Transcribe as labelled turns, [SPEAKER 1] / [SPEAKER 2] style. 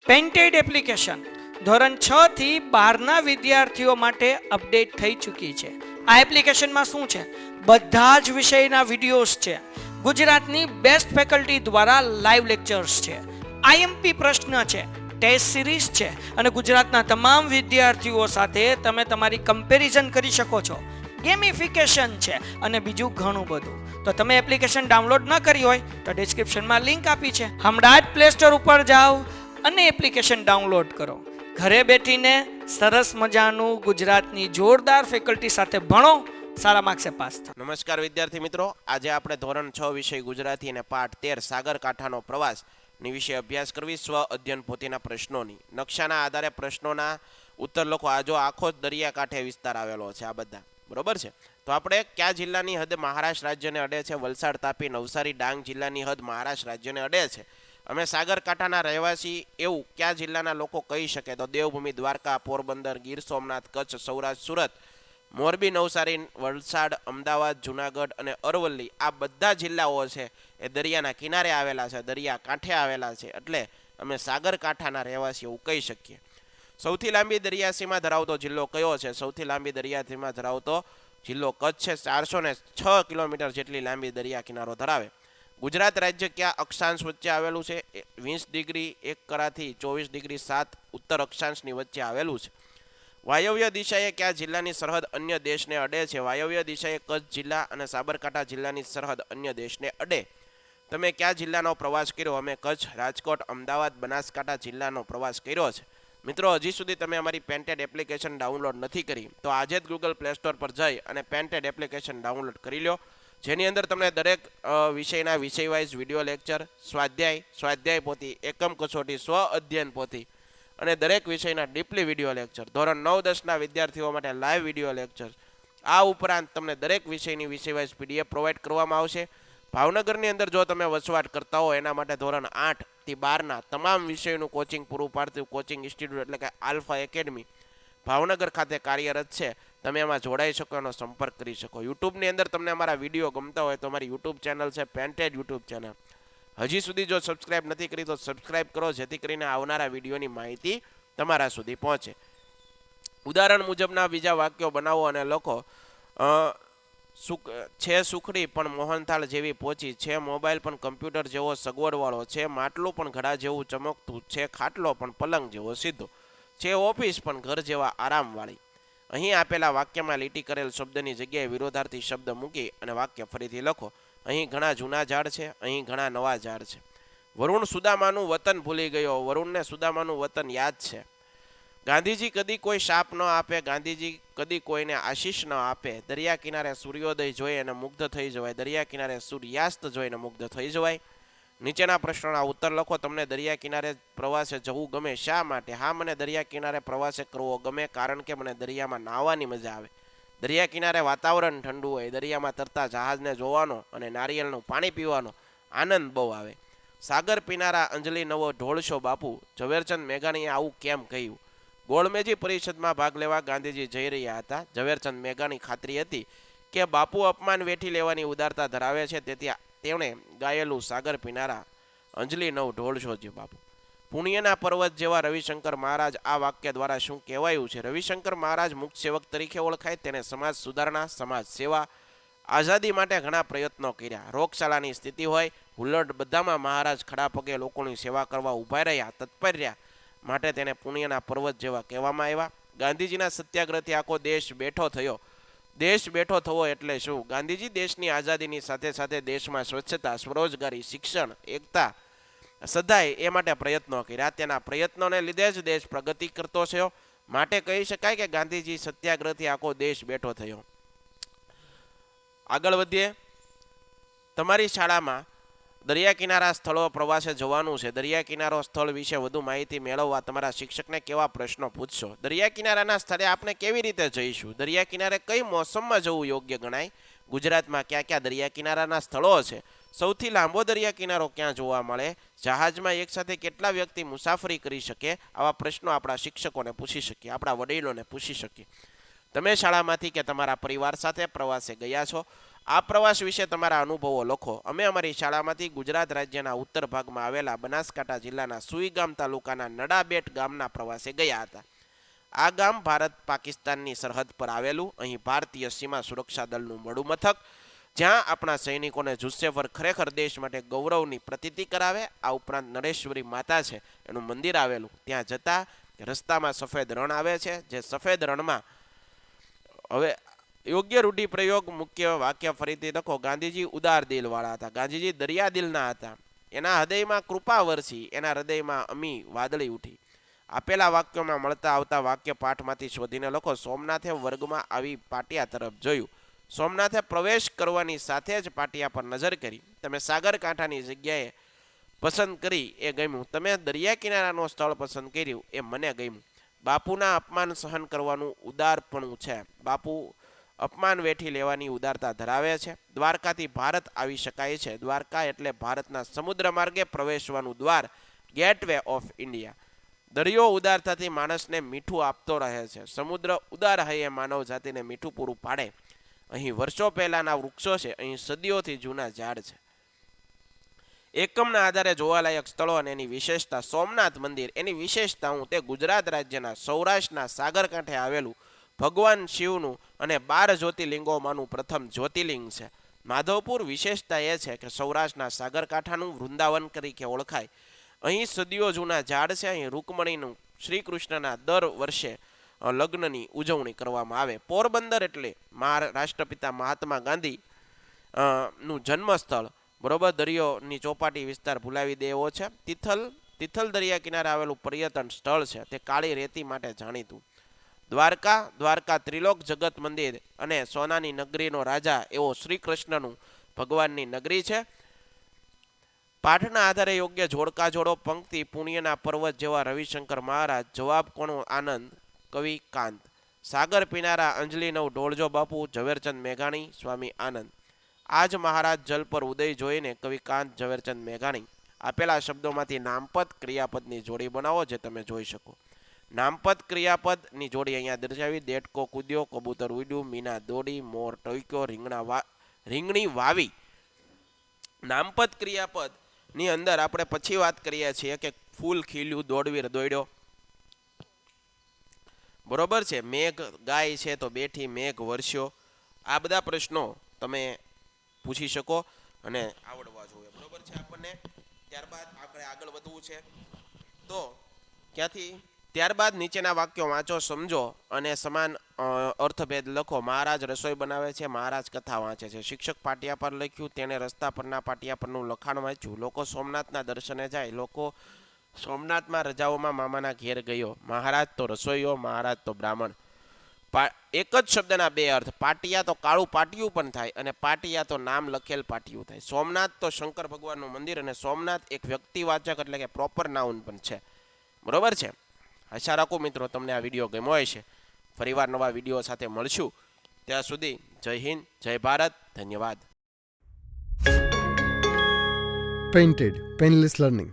[SPEAKER 1] Painted application ધોરણ 6 થી 12ના વિદ્યાર્થીઓ માટે અપડેટ થઈ ચૂકી છે. આ એપ્લિકેશનમાં શું છે? બધા જ વિષયના વિડીયોઝ છે. ગુજરાતની બેસ્ટ ફેકલ્ટી દ્વારા લાઈવ લેક્ચર્સ છે. આઈએમપી પ્રશ્ન છે, ટેસ્ટ સિરીઝ છે અને ગુજરાતના તમામ વિદ્યાર્થીઓ સાથે તમે તમારી કમ્પેરિઝન કરી શકો છો. ગેમિફિકેશન છે અને બીજું ઘણું બધું. તો તમે એપ્લિકેશન ડાઉનલોડ ન કરી હોય તો ડિસ્ક્રિપ્શનમાં લિંક આપી છે. હમણાં જ પ્લે સ્ટોર ઉપર જાઓ અને એપ્લિકેશન ડાઉનલોડ કરો. ઘરે બેઠીને સરસ મજાનું ગુજરાતની જોરદાર ફેકલ્ટી સાથે ભણો, સારા માર્ક્સે પાસ થાઓ.
[SPEAKER 2] નમસ્કાર વિદ્યાર્થી મિત્રો, આજે આપણે ધોરણ 6 વિષય ગુજરાતી અને પાઠ 13 સાગરકાંઠાનો પ્રવાસ ની વિશે અભ્યાસ કરવી. સ્વ અધ્યયન પોથીના પ્રશ્નોની નકશાના આધારે પ્રશ્નોના ઉત્તર લખો. આ જો આખો દરિયાકાંઠે વિસ્તાર આવેલો છે, આ બધા બરોબર છે. તો આપણે કયા જિલ્લાની હદ મહારાષ્ટ્ર રાજ્યને અડે છે? વલસાડ, તાપી, નવસારી, ડાંગ જિલ્લાની હદ મહારાષ્ટ્ર રાજ્યને અડે છે. અમે સાગરકાંઠાના રહેવાસી એવું કયા જિલ્લાના લોકો કહી શકે? તો દેવભૂમિ, દ્વારકા, પોરબંદર, ગીર સોમનાથ, કચ્છ, સૌરાષ્ટ્ર, સુરત, મોરબી, નવસારી, વલસાડ, અમદાવાદ, જુનાગઢ અને અરવલ્લી આ બધા જિલ્લાઓ છે એ દરિયાના કિનારે આવેલા છે, દરિયા કાંઠે આવેલા છે. એટલે અમે સાગરકાંઠાના રહેવાસી એવું કહી શકીએ. સૌથી લાંબી દરિયાસીમા ધરાવતો જિલ્લો કયો છે? સૌથી લાંબી દરિયાસીમા ધરાવતો જિલ્લો કચ્છ છે. 406 કિલોમીટર જેટલી લાંબી દરિયા કિનારો ધરાવે. ગુજરાત રાજ્ય કયા અક્ષાંશ વચ્ચે આવેલું છે? 20 ડિગ્રી 1 કરાથી 24 ડિગ્રી 7 ઉત્તર અક્ષાંશની વચ્ચે આવેલું છે. વાયવ્ય દિશાએ કયા જિલ્લાની સરહદ અન્ય દેશને અડે છે? વાયવ્ય દિશાએ કચ્છ જિલ્લા અને સાબરકાંઠા જિલ્લાની સરહદ અન્ય દેશને અડે. તમે કયા જિલ્લાનો પ્રવાસ કર્યો? અમે કચ્છ, રાજકોટ, અમદાવાદ, બનાસકાંઠા જિલ્લાનો પ્રવાસ કર્યો છે. મિત્રો, હજી સુધી તમે અમારી પેન્ટેડ એપ્લિકેશન ડાઉનલોડ નથી કરી તો આજે જ ગૂગલ પ્લે સ્ટોર પર જઈ અને પેન્ટેડ એપ્લિકેશન ડાઉનલોડ કરી લો, જેની અંદર તમને દરેક વિષયના વિષય વાઇઝ વિડીયો લેક્ચર, સ્વાધ્યાય પોથી, એકમ કસોટી, સ્વ અધ્યયન પોથી અને દરેક વિષયના ડીપલી વિડીયો લેક્ચર, ધોરણ 9-10ના વિદ્યાર્થીઓ માટે લાઈવ વિડીયો લેક્ચર, આ ઉપરાંત તમને દરેક વિષયની વિષય વાઇઝ પીડીએફ પ્રોવાઈડ કરવામાં આવશે. ભાવનગરની અંદર જો તમે વસવાટ કરતા હો એના માટે ધોરણ 8 થી 12ના તમામ વિષયોનું કોચિંગ પૂરું પાડતું કોચિંગ ઇન્સ્ટિટ્યૂટ એટલે કે આલ્ફા એકેડમી ભાવનગર ખાતે કાર્યરત છે. તમે એમાં જોડાઈ શકો, એનો સંપર્ક કરી શકો. યુટ્યુબની અંદર તમને અમારા વિડીયો ગમતા હોય તો અમારી યુટ્યુબ ચેનલ છે પેન્ટેડ યુટ્યુબ ચેનલ. હજી સુધી જો સબસ્ક્રાઇબ નથી કરી તો સબસ્ક્રાઇબ કરો, જેથી કરીને આવનારા વિડીયોની માહિતી તમારા સુધી પહોંચે. ઉદાહરણ મુજબના બીજા વાક્યો બનાવો અને લખો. છે સુખડી પણ મોહનથાળ જેવી પોચી, છે મોબાઈલ પણ કમ્પ્યુટર જેવો સગવડવાળો, છે માટલું પણ ઘડા જેવું ચમકતું, છે ખાટલો પણ પલંગ જેવો સીધો, છે ઓફિસ પણ ઘર જેવા આરામવાળી. અહીં આપેલા વાક્યમાં લીટી કરેલ શબ્દની જગ્યાએ વિરોધાર્થી શબ્દ મૂકી અને વાક્ય ફરીથી લખો. અહીં ઘણા જૂના ઝાડ છે, અહીં ઘણા નવા ઝાડ છે. વરુણ સુદામાનું વતન ભૂલી ગયો, વરુણને સુદામાનું વતન યાદ છે. ગાંધીજી કદી કોઈ શાપ ન આપે, ગાંધીજી કદી કોઈને આશીષ ન આપે. દરિયા કિનારે સૂર્યોદય જોઈ અને મુગ્ધ થઈ જવાય, દરિયા કિનારે સૂર્યાસ્ત જોઈને મુગ્ધ થઈ જવાય. નીચેના પ્રશ્નોના ઉત્તર લખો. તમને દરિયા કિનારે પ્રવાસે જવું ગમે, શા માટે? હા, મને દરિયા કિનારે પ્રવાસે કરવો ગમે કારણ કે મને દરિયામાં નાહવાની મજા આવે. દરિયા કિનારે વાતાવરણ ઠંડુ હોય, દરિયામાં તરતા જહાજને જોવાનો અને નારિયેળનું પાણી પીવાનો આનંદ બહુ આવે. સાગર પીનારા અંજલિ નવો ઢોળશો બાપુ, ઝવેરચંદ મેઘાણીએ આવું કેમ કહ્યું? ગોળમેજી પરિષદમાં ભાગ લેવા ગાંધીજી જઈ રહ્યા હતા. ઝવેરચંદ મેઘાણી ખાતરી હતી કે બાપુ અપમાન વેઠી લેવાની ઉદારતા ધરાવે છે, તેથી તેમણે ગાયેલું સાગર પીનારા અંજલિ નવ ઢોળશોજી બાપુ. પુણ્યના પર્વત જેવા રવિશંકર મહારાજ આ વાક્ય દ્વારા શું કહેવાયું છે? રવિશંકર મહારાજ મુક્ત સેવક તરીકે ઓળખાય. તેને સમાજ સુધારણા, સમાજ સેવા, આઝાદી માટે ઘણા પ્રયત્નો કર્યા. રોગશાળાની સ્થિતિ હોય, હુલ્લડ બધામાં મહારાજ ખડા પગે લોકોની સેવા કરવા ઊભા રહ્યા, તત્પર રહ્યા, માટે તેને પુણ્યના પર્વત જેવા કહેવામાં આવ્યા. ગાંધીજીના સત્યાગ્રહથી આખો દેશ બેઠો થયો. દેશ બેઠો થવો એટલે શું? ગાંધીજી દેશની આઝાદીની સાથે સાથે દેશમાં સ્વચ્છતા, સ્વરોજગારી, શિક્ષણ, એકતા સદાય એ માટે પ્રયત્નો કર્યા. તેના પ્રયત્નોને લીધે જ દેશ પ્રગતિ કરતો થયો. માટે કહી શકાય કે ગાંધીજી સત્યાગ્રહથી આખો દેશ બેઠો થયો. આગળ વધીએ. તમારી શાળામાં દરિયા કિનારા સ્થળો પ્રવાસે જવાનું છે. દરિયા કિનારો સ્થળ વિશે વધુ માહિતી મેળવવા તમારા શિક્ષકને કેવા પ્રશ્નો પૂછશો? દરિયા કિનારાના સ્થળે આપણે કેવી રીતે જઈશું? દરિયા કિનારે કઈ મોસમમાં જવું યોગ્ય ગણાય? ગુજરાતમાં ક્યાં ક્યાં દરિયા કિનારાના સ્થળો છે? સૌથી લાંબો દરિયા કિનારો ક્યાં જોવા મળે? જહાજમાં એકસાથે કેટલા વ્યક્તિ મુસાફરી કરી શકે? આવા પ્રશ્નો આપણા શિક્ષકોને પૂછી શકીએ, આપણા વડીલોને પૂછી શકીએ. તમે શાળામાંથી કે તમારા પરિવાર સાથે પ્રવાસે ગયા છો? આ પ્રવાસ વિશે તમારા અનુભવો લખો. અમે અમારી શાળામાંથી ગુજરાત રાજ્યના ઉત્તર ભાગમાં આવેલા બનાસકાંઠા જિલ્લાના સુઈગામ તાલુકાના નડાબેટ ગામના પ્રવાસે ગયા હતા. આ ગામ ભારત પાકિસ્તાનની સરહદ પર આવેલું. અહીં ભારતીય સીમા સુરક્ષા દળનું વડું મથક, જ્યાં આપણા સૈનિકોને જુસ્સેફર ખરેખર દેશ માટે ગૌરવની પ્રતીતિ કરાવે. આ ઉપરાંત નરેશ્વરી માતા છે, એનું મંદિર આવેલું. ત્યાં જતા રસ્તામાં સફેદ રણ આવે છે, જે સફેદ રણમાં હવે યોગ્ય રૂઢિપ્રયોગ મુખ્ય વાક્ય ફરીથી લખો. ગાંધીજી ઉદાર દિલવાળા હતા. ગાંધીજી દરિયા દિલના હતા. એના હૃદયમાં કૃપા વરસી, એના હૃદયમાં અમી વાદળી ઉઠી. આપેલા વાક્યોમાં મળતા આવતા વાક્ય પાઠમાંથી શોધીને લખો. સોમનાથે વર્ગમાં આવી પાટિયા તરફ જોયું. સોમનાથે પ્રવેશ કરવાની સાથે જ પાટિયા પર નજર કરી. તમે સાગરકાંઠાની જગ્યાએ પસંદ કરી એ ગમ્યું. તમે દરિયા કિનારાનું સ્થળ પસંદ કર્યું એ મને ગમ્યું. બાપુના અપમાન સહન કરવાનું ઉદારપણું છે. બાપુ અપમાન વેઠી લેવાની ઉદારતા ધરાવે છે. દ્વારકાથી ભારત આવી શકાય છે. દ્વારકા એટલે ભારતના સમુદ્ર માર્ગે પ્રવેશવાનું દ્વાર, ગેટવે ઓફ ઇન્ડિયા. દરિયો ઉદારતાથી માણસને મીઠું આપતો રહે છે. સમુદ્ર ઉદાર હૈયે માનવ જાતિને મીઠું પૂરું પાડે. અહીં વર્ષો પહેલાના વૃક્ષો છે. અહીં સદીઓથી જૂના ઝાડ છે. એકમના આધારે જોવાલાયક સ્થળો અને એની વિશેષતા. સોમનાથ મંદિર, એની વિશેષતાઓ તે ગુજરાત રાજ્યના સૌરાષ્ટ્રના સાગરકાંઠે આવેલું ભગવાન શિવનું અને 12 જ્યોતિર્લિંગોમાંનું પ્રથમ જ્યોતિર્લિંગ છે. માધવપુર વિશેષતા એ છે કે સૌરાષ્ટ્રના સાગરકાંઠાનું વૃંદાવન તરીકે ઓળખાય. અહીં સદીઓ જૂના ઝાડ છે. અહીં રૂકમણીનું શ્રી કૃષ્ણના દર વર્ષે લગ્નની ઉજવણી કરવામાં આવે. પોરબંદર એટલે રાષ્ટ્રપિતા મહાત્મા ગાંધી નું જન્મસ્થળ. બરોબર, દરિયોની ચોપાટી વિસ્તાર ભૂલાવી દે એવો છે. તિથલ દરિયા કિનારે આવેલું પર્યટન સ્થળ છે. તે કાળી રેતી માટે જાણીતું. દ્વારકા ત્રિલોક જગત મંદિર અને સોનાની નગરીનો રાજા એવો શ્રી કૃષ્ણનું ભગવાનની નગરી છે. પાઠના આધારે યોગ્ય જોડકા જોડો. પંક્તિ પુણ્યના પર્વત જેવા રવિશંકર મહારાજ. જવાબ કોનો આનંદ, કવિ કાંત. સાગર પીનારા અંજલિ નવ ઢોળજો બાપુ, ઝવેરચંદ મેઘાણી. સ્વામી આનંદ. આજ મહારાજ જલ પર ઉદય જોઈને, કવિ કાંત, ઝવેરચંદ મેઘાણી. આપેલા શબ્દોમાંથી નામપદ ક્રિયાપદની જોડી બનાવો, જે તમે જોઈ શકો. નામપદ ક્રિયાપદની જોડી અહીંયા દર્શાવી. દેડકો કૂદ્યો, કબૂતર ઉડ્યું, મીના દોડી, મોર ટોક્યો, રીંગણી વાવી. નામપદ ક્રિયાપદ ની અંદર આપણે પછી વાત કરીએ છીએ કે ફૂલ ખીલ્યું, દોડવીર દોડ્યો. બરોબર છે. મેઘ ગાય છે તો બેઠી મેઘ વરસ્યો. આ બધા પ્રશ્નો તમે પૂછી શકો અને આવડવા જોઈએ. બરોબર છે આપણને. ત્યારબાદ આપણે આગળ વધવું છે. તો ક્યાંથી ત્યારબાદ નીચેના વાક્યો વાંચો, સમજો અને સમાન અર્થભેદ લખો. મહારાજ રસોઈ બનાવે છે. મહારાજ કથા વાંચે છે. શિક્ષક પાટિયા પર લખ્યું. તેણે રસ્તા પરના પાટિયા પરનું લખાણ વાંચ્યું. લોકો સોમનાથના દર્શને જાય. લોકો સોમનાથમાં રજાઓમાં મામાના ઘેર ગયો. મહારાજ તો રસોઈયો, મહારાજ તો બ્રાહ્મણ. એક જ શબ્દના બે અર્થ. પાટિયા તો કાળું પાટિયું પણ થાય અને પાટિયા તો નામ લખેલ પાટિયું થાય. સોમનાથ તો શંકર ભગવાનનું મંદિર અને સોમનાથ એક વ્યક્તિવાચક એટલે કે પ્રોપર નાઉન પણ છે. બરોબર છે. આશા રાખું મિત્રો તમને આ વિડીયો ગમ્યો હશે. ફરીવાર નવા વિડીયો સાથે મળશું. ત્યાં સુધી જય હિન્દ, જય ભારત, ધન્યવાદ.
[SPEAKER 3] Painted, Painless Learning.